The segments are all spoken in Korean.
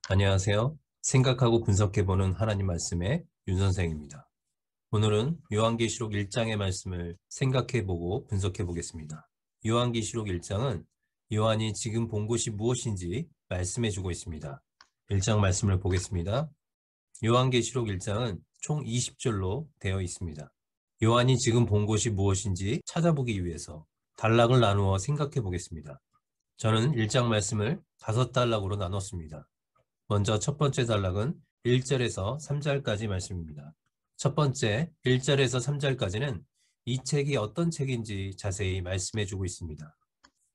안녕하세요. 생각하고 분석해보는 하나님 말씀의 윤 선생입니다. 오늘은 요한계시록 1장의 말씀을 생각해보고 분석해보겠습니다. 요한계시록 1장은 요한이 지금 본 곳이 무엇인지 말씀해주고 있습니다. 1장 말씀을 보겠습니다. 요한계시록 1장은 총 20절로 되어 있습니다. 요한이 지금 본 곳이 무엇인지 찾아보기 위해서 단락을 나누어 생각해보겠습니다. 저는 1장 말씀을 5단락으로 나눴습니다. 먼저 첫 번째 단락은 1절에서 3절까지 말씀입니다. 첫 번째 1절에서 3절까지는 이 책이 어떤 책인지 자세히 말씀해주고 있습니다.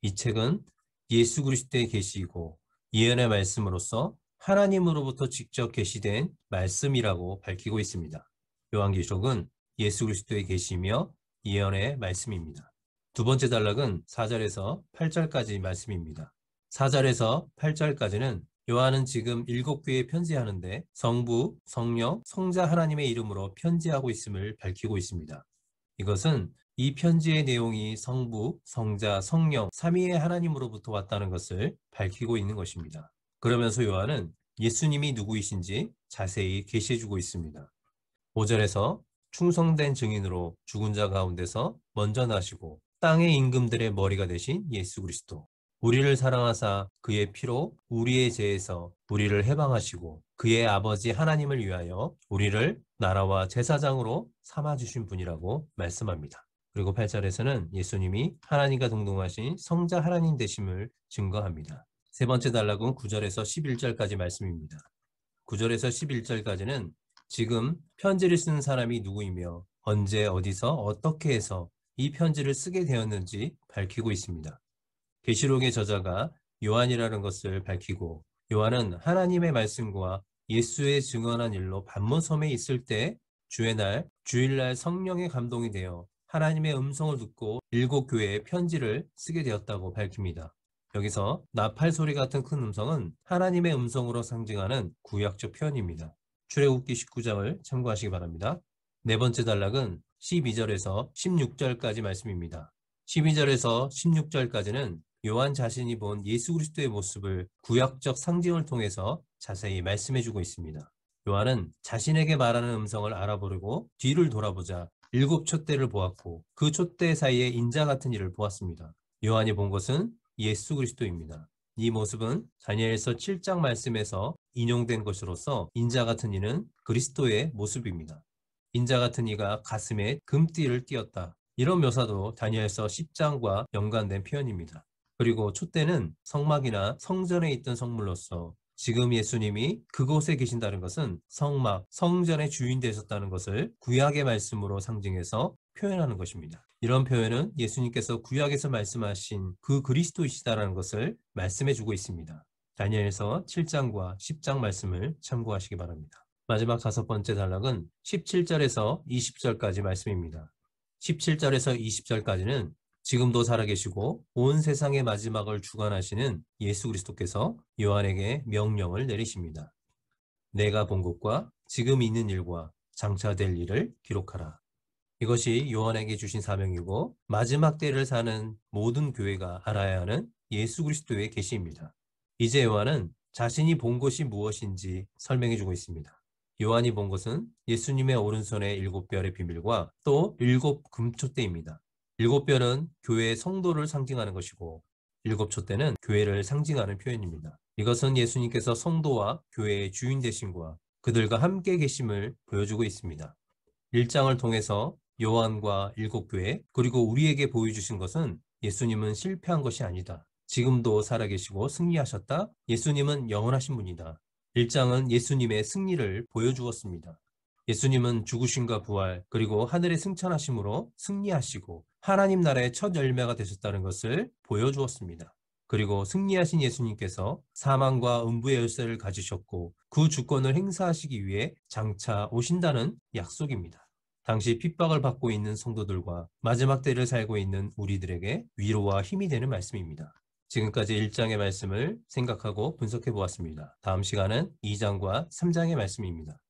이 책은 예수 그리스도의 계시이고 예언의 말씀으로서 하나님으로부터 직접 계시된 말씀이라고 밝히고 있습니다. 요한계시록은 예수 그리스도의 계시며 예언의 말씀입니다. 두 번째 단락은 4절에서 8절까지 말씀입니다. 4절에서 8절까지는 요한은 지금 7교회에 편지하는데 성부, 성령, 성자 하나님의 이름으로 편지하고 있음을 밝히고 있습니다. 이것은 이 편지의 내용이 성부, 성자, 성령, 삼위의 하나님으로부터 왔다는 것을 밝히고 있는 것입니다. 그러면서 요한은 예수님이 누구이신지 자세히 계시해주고 있습니다. 5절에서 충성된 증인으로 죽은 자 가운데서 먼저 나시고 땅의 임금들의 머리가 되신 예수 그리스도, 우리를 사랑하사 그의 피로 우리의 죄에서 우리를 해방하시고 그의 아버지 하나님을 위하여 우리를 나라와 제사장으로 삼아주신 분이라고 말씀합니다. 그리고 8절에서는 예수님이 하나님과 동등하신 성자 하나님 되심을 증거합니다. 세 번째 단락은 9절에서 11절까지 말씀입니다. 9절에서 11절까지는 지금 편지를 쓴 사람이 누구이며 언제 어디서 어떻게 해서 이 편지를 쓰게 되었는지 밝히고 있습니다. 계시록의 저자가 요한이라는 것을 밝히고 요한은 하나님의 말씀과 예수의 증언한 일로 patmos섬에 있을 때 주의 날, 주일날 성령의 감동이 되어 하나님의 음성을 듣고 7교회에 편지를 쓰게 되었다고 밝힙니다. 여기서 나팔 소리 같은 큰 음성은 하나님의 음성으로 상징하는 구약적 표현입니다. 출애굽기 19장을 참고하시기 바랍니다. 네 번째 단락은 12절에서 16절까지 말씀입니다. 12절에서 16절까지는 요한 자신이 본 예수 그리스도의 모습을 구약적 상징을 통해서 자세히 말씀해주고 있습니다. 요한은 자신에게 말하는 음성을 알아보려고 뒤를 돌아보자 7촛대를 보았고 그 촛대 사이에 인자 같은 이를 보았습니다. 요한이 본 것은 예수 그리스도입니다. 이 모습은 다니엘서 7장 말씀에서 인용된 것으로서 인자 같은 이는 그리스도의 모습입니다. 인자 같은 이가 가슴에 금띠를 띄었다. 이런 묘사도 다니엘서 10장과 연관된 표현입니다. 그리고 촛대는 성막이나 성전에 있던 성물로서 지금 예수님이 그곳에 계신다는 것은 성막, 성전의 주인 되셨다는 것을 구약의 말씀으로 상징해서 표현하는 것입니다. 이런 표현은 예수님께서 구약에서 말씀하신 그 그리스도이시다라는 것을 말씀해주고 있습니다. 다니엘서 7장과 10장 말씀을 참고하시기 바랍니다. 마지막 5번째 단락은 17절에서 20절까지 말씀입니다. 17절에서 20절까지는 지금도 살아계시고 온 세상의 마지막을 주관하시는 예수 그리스도께서 요한에게 명령을 내리십니다. 내가 본 것과 지금 있는 일과 장차 될 일을 기록하라. 이것이 요한에게 주신 사명이고 마지막 때를 사는 모든 교회가 알아야 하는 예수 그리스도의 계시입니다. 이제 요한은 자신이 본 것이 무엇인지 설명해주고 있습니다. 요한이 본 것은 예수님의 오른손의 7별의 비밀과 또 7금촛대입니다. 7별은 교회의 성도를 상징하는 것이고 7촛대는 교회를 상징하는 표현입니다. 이것은 예수님께서 성도와 교회의 주인 되심과 그들과 함께 계심을 보여주고 있습니다. 1장을 통해서 요한과 7교회 그리고 우리에게 보여주신 것은 예수님은 실패한 것이 아니다. 지금도 살아계시고 승리하셨다. 예수님은 영원하신 분이다. 1장은 예수님의 승리를 보여주었습니다. 예수님은 죽으심과 부활 그리고 하늘의 승천하심으로 승리하시고 하나님 나라의 첫 열매가 되셨다는 것을 보여주었습니다. 그리고 승리하신 예수님께서 사망과 음부의 열쇠를 가지셨고 그 주권을 행사하시기 위해 장차 오신다는 약속입니다. 당시 핍박을 받고 있는 성도들과 마지막 때를 살고 있는 우리들에게 위로와 힘이 되는 말씀입니다. 지금까지 1장의 말씀을 생각하고 분석해 보았습니다. 다음 시간은 2장과 3장의 말씀입니다.